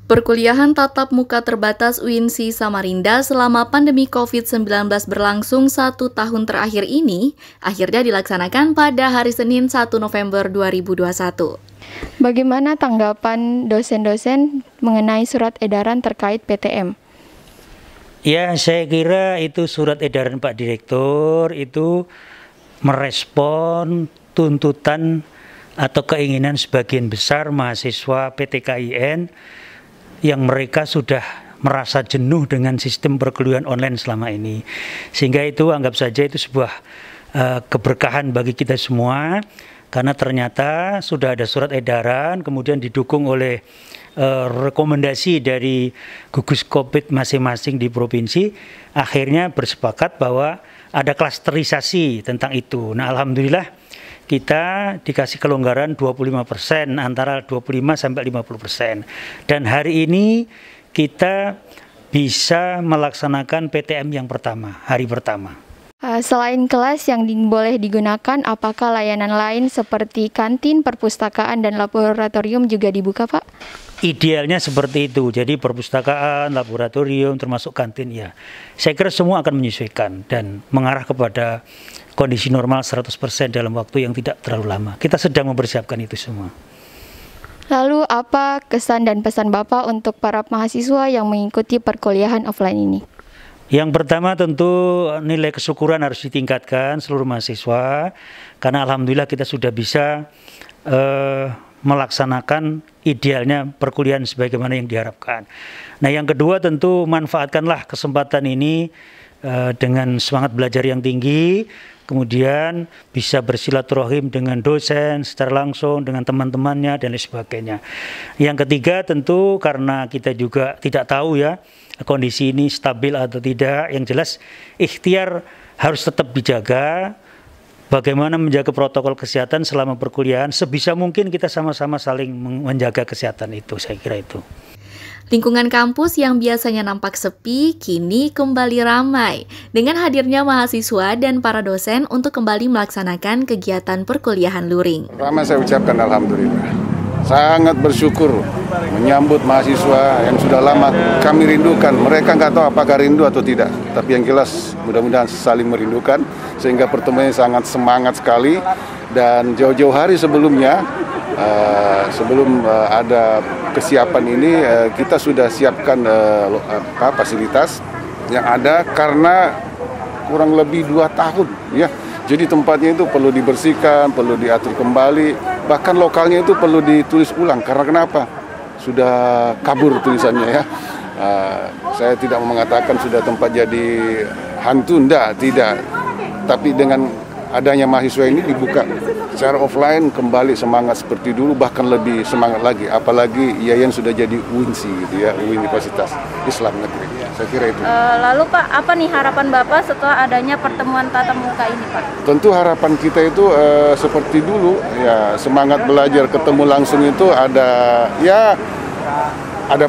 Perkuliahan tatap muka terbatas UINSI Samarinda selama pandemi COVID-19 berlangsung 1 tahun terakhir ini, akhirnya dilaksanakan pada hari Senin 1 November 2021. Bagaimana tanggapan dosen-dosen mengenai surat edaran terkait PTM? Ya, saya kira itu surat edaran Pak Direktur itu merespon tuntutan atau keinginan sebagian besar mahasiswa PTKIN yang mereka sudah merasa jenuh dengan sistem perkuliahan online selama ini. Sehingga itu anggap saja itu sebuah keberkahan bagi kita semua, karena ternyata sudah ada surat edaran, kemudian didukung oleh rekomendasi dari gugus COVID masing-masing di provinsi, akhirnya bersepakat bahwa ada klasterisasi tentang itu. Nah, alhamdulillah kita dikasih kelonggaran 25%, antara 25 sampai 50%. Dan hari ini kita bisa melaksanakan PTM yang pertama, hari pertama. Selain kelas yang boleh digunakan, apakah layanan lain seperti kantin, perpustakaan, dan laboratorium juga dibuka, Pak? Idealnya seperti itu, jadi perpustakaan, laboratorium, termasuk kantin ya. Saya kira semua akan menyesuaikan dan mengarah kepada kondisi normal 100% dalam waktu yang tidak terlalu lama. Kita sedang mempersiapkan itu semua. Lalu apa kesan dan pesan Bapak untuk para mahasiswa yang mengikuti perkuliahan offline ini? Yang pertama tentu nilai kesyukuran harus ditingkatkan seluruh mahasiswa, karena alhamdulillah kita sudah bisa melaksanakan idealnya perkuliahan sebagaimana yang diharapkan. Nah, yang kedua tentu manfaatkanlah kesempatan ini dengan semangat belajar yang tinggi, kemudian bisa bersilaturahim dengan dosen secara langsung, dengan teman-temannya dan lain sebagainya. Yang ketiga tentu karena kita juga tidak tahu ya kondisi ini stabil atau tidak, yang jelas ikhtiar harus tetap dijaga. Bagaimana menjaga protokol kesehatan selama perkuliahan, sebisa mungkin kita sama-sama saling menjaga kesehatan itu, saya kira itu. Lingkungan kampus yang biasanya nampak sepi, kini kembali ramai dengan hadirnya mahasiswa dan para dosen untuk kembali melaksanakan kegiatan perkuliahan luring. Pertama saya ucapkan alhamdulillah. Sangat bersyukur menyambut mahasiswa yang sudah lama kami rindukan. Mereka nggak tahu apakah rindu atau tidak, tapi yang jelas mudah-mudahan saling merindukan, sehingga pertemuannya sangat semangat sekali. Dan jauh-jauh hari sebelumnya, sebelum ada kesiapan ini, kita sudah siapkan fasilitas yang ada karena kurang lebih 2 tahun ya. Jadi tempatnya itu perlu dibersihkan, perlu diatur kembali, bahkan lokalnya itu perlu ditulis ulang. Karena kenapa? Sudah kabur tulisannya ya. Saya tidak mau mengatakan sudah tempat jadi hantu, tidak. Tapi dengan adanya mahasiswa ini dibuka secara offline, kembali semangat seperti dulu, bahkan lebih semangat lagi. Apalagi Yayan sudah jadi UINSI gitu ya, Universitas Islam Negeri. Saya kira itu. Lalu Pak, apa nih harapan Bapak setelah adanya pertemuan tatap muka ini Pak? Tentu harapan kita itu seperti dulu ya, semangat belajar ketemu langsung itu ada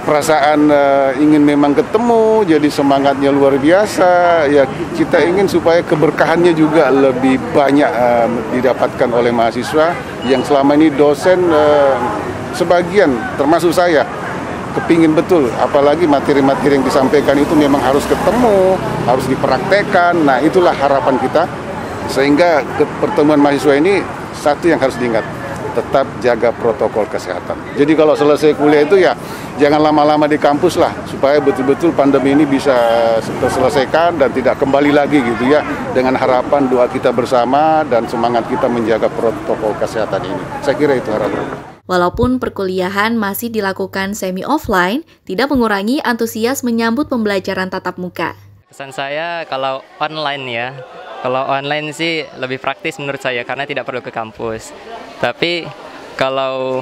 perasaan ingin memang ketemu, jadi semangatnya luar biasa ya. Kita ingin supaya keberkahannya juga lebih banyak didapatkan oleh mahasiswa yang selama ini dosen sebagian termasuk saya kepingin betul, apalagi materi-materi yang disampaikan itu memang harus ketemu, harus dipraktekkan. Nah, itulah harapan kita, sehingga pertemuan mahasiswa ini satu yang harus diingat, tetap jaga protokol kesehatan. Jadi kalau selesai kuliah itu ya jangan lama-lama di kampus lah, supaya betul-betul pandemi ini bisa terselesaikan dan tidak kembali lagi gitu ya, dengan harapan doa kita bersama dan semangat kita menjaga protokol kesehatan ini. Saya kira itu harapan. Walaupun perkuliahan masih dilakukan semi-offline, tidak mengurangi antusias menyambut pembelajaran tatap muka. Pesan saya kalau online ya, kalau online sih lebih praktis menurut saya karena tidak perlu ke kampus. Tapi kalau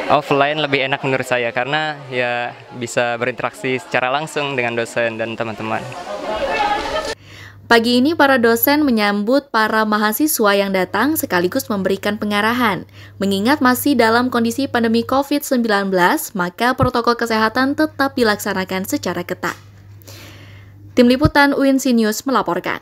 offline lebih enak menurut saya karena ya bisa berinteraksi secara langsung dengan dosen dan teman-teman. Pagi ini para dosen menyambut para mahasiswa yang datang sekaligus memberikan pengarahan. Mengingat masih dalam kondisi pandemi COVID-19, maka protokol kesehatan tetap dilaksanakan secara ketat. Tim Liputan UINSI News melaporkan.